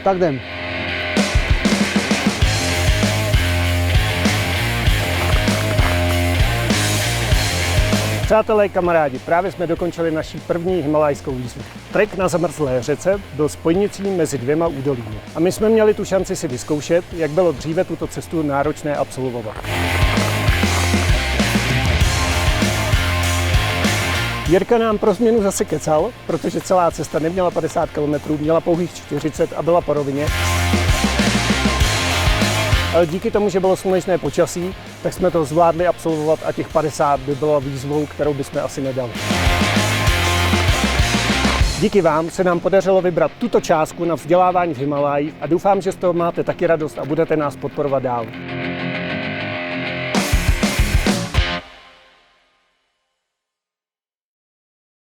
Tak jdem. Přátelé, kamarádi, právě jsme dokončili naši první himalajskou výzvu. Trek na zamrzlé řece byl spojnicí mezi dvěma údolími. A my jsme měli tu šanci si vyzkoušet, jak bylo dříve tuto cestu náročné absolvovat. Jirka nám pro změnu zase kecal, protože celá cesta neměla 50 km, měla pouhých 40 a byla po rovině. Ale díky tomu, že bylo slunečné počasí, tak jsme to zvládli absolvovat a těch 50 by byla výzvou, kterou bychom asi nedali. Díky vám se nám podařilo vybrat tuto částku na vzdělávání v Himalajích a doufám, že z toho máte taky radost a budete nás podporovat dál.